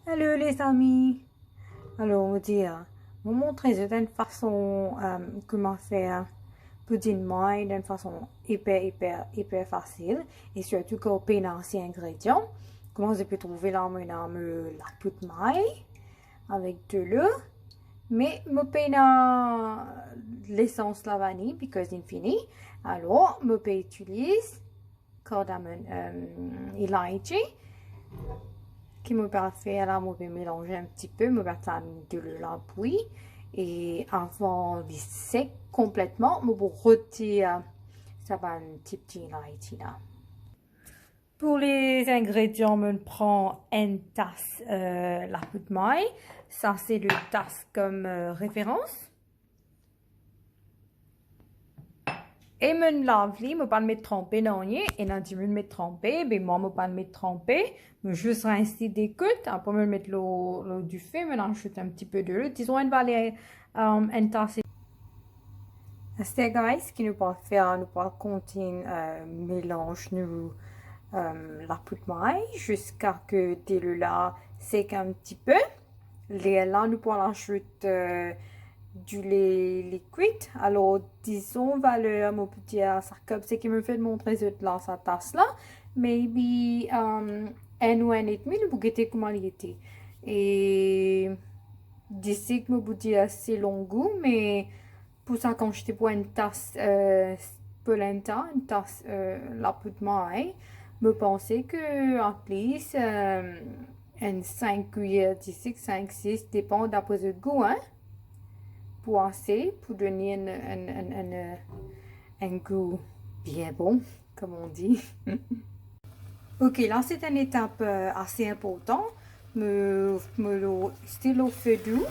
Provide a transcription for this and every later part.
Hello les amis. Alors on va dire, je vais vous montrer d'une façon comment faire pudding maille d'une façon hyper facile et surtout qu'on peut ancien ingrédients. Comment je peux trouver la poudre maille avec de l'eau, mais je peux l'essence la vanille parce qu'il fini. Alors je peux utiliser cardamome ilaïchi qui me permet de faire je vais mélanger un petit peu, me mettre de la bouillie et avant de sec complètement, je vais retirer ça va un petit là. Pour les ingrédients, je prends une tasse la poudre maille, ça c'est le tasse comme référence. Et je lave je ne vais pas le mettre trempé dans rien, et dans 10 minutes mettre trempé, ben moi je ne vais pas le mettre trempé, je juste rincer des côtes, après je mettre l'eau du feu, maintenant je un petit peu de l'eau, disons une valeur une tasse. C'est guys, qui nous va faire, nous va continuer mélange nous la poudre maille jusqu'à que dès le là sec un petit peu. Là nous pourrons ajouter du lait liquide. Alors, disons, valeur, mon petit ça comme c'est qui me fait montrer cette là, sa tasse là. Maybe, un ou un et demi, le bouquet comment il était. Et, d'ici que mon bouquet assez long goût, mais, pour ça, quand j'étais pour une tasse, polenta, une tasse, la poudre maille, me pensais que, en plus, une 5 cuillères d'ici, 5, 6, dépend d'après le goût, hein pour assez, pour donner un goût bien bon, comme on dit. Ok, là c'est une étape assez importante. Le stylo feu doux.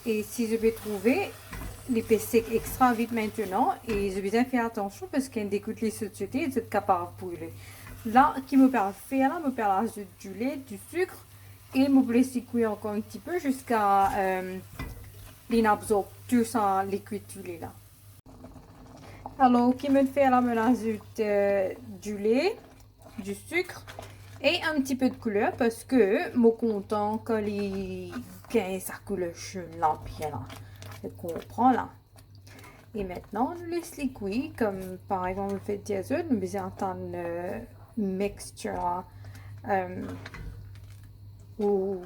Et si je vais trouver l'épaisseur extra vite maintenant, et je vais bien faire attention parce qu'il y a des gouttes de société, c'est capable de brûler. Là, qui me permet de faire, là, me permet d'ajouter du lait, du sucre, et me laisser cuire encore un petit peu jusqu'à il absorbe tout ça liquide du lait là. Alors, qui me fait la mélange du lait, du sucre et un petit peu de couleur parce que mon content quand il gagne sa couleur là, bien là. Je comprends là. Et maintenant, on laisse les cuire comme par exemple le fait des œufs, nous faisons entendre mixture ou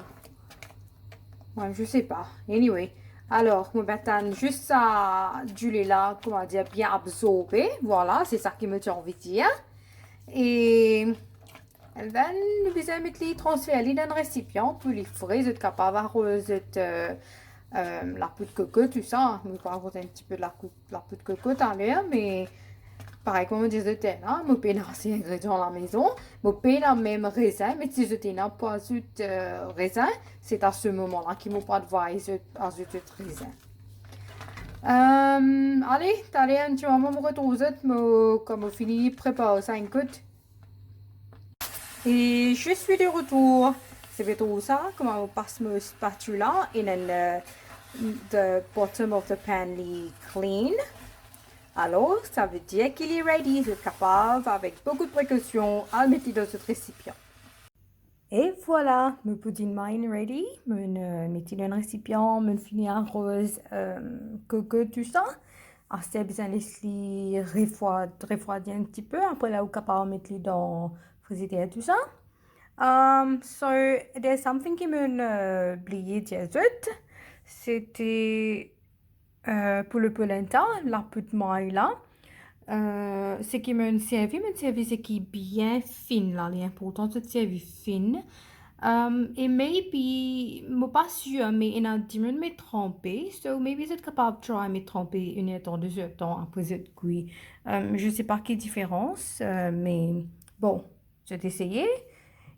ouais, je sais pas. Anyway. Alors, on va attendre juste ça, du lait là, comment dire, bien absorbé. Voilà, c'est ça qui me tient envie de dire. Et elle va nous besoin de mettre les transférer dans un récipient, puis les frais, être capable d'arroser la poudre de coco, tout ça. Nous allons arroser un petit peu de la poudre de coco dans l'air, mais pareil comme on disait, je peux lancer ingrédients à la maison, je peux la même raisin, mais si je n'ai pas de raisin, c'est à ce moment-là qu'il ne faut pas devoir ajouter raisin. Allez, un petit moment, je retrouve comme on finit, prépare ça une côte. Et je suis de retour. C'est tout ça, comment on passe mon spatula et the bottom of the pan est clean. Alors, ça veut dire qu'il est ready, c'est capable, avec beaucoup de précautions, à le mettre dans ce récipient. Et voilà, mon pudding mine ready. Je mets dans un récipient, je finis en rose, coco, tout ça. C'est besoin de laisser refroidir un petit peu. Après, là, vous êtes capable de mettre dans le frigidaire, tout ça. So, there's something qui m'a oublié de dire. C'était pour le polenta, la poudre maille là. Ce qui m'a servi, c'est qui est bien fine là. L'important c'est de servir fine. Et maybe, je ne suis pas sûre, mais il y a 10 minutes mais trempé. So maybe vous êtes capable de try mais tremper 1 heure, 2 heures temps après cette cuit. Je ne sais pas quelle différence, mais bon, je vais essayer.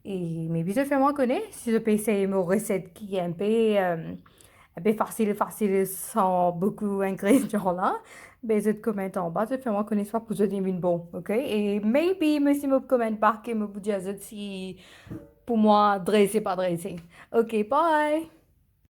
Et maybe je fais moi connaître si je peux essayer mon recette qui est un peu facile sans beaucoup d'ingrédients là. Ben, je te commente en bas, je fais moi connaître ça pour je dire bon, ok? Et maybe, mais si me commente pas, que me vous dire si pour moi, dressé, pas dressé. Ok, bye!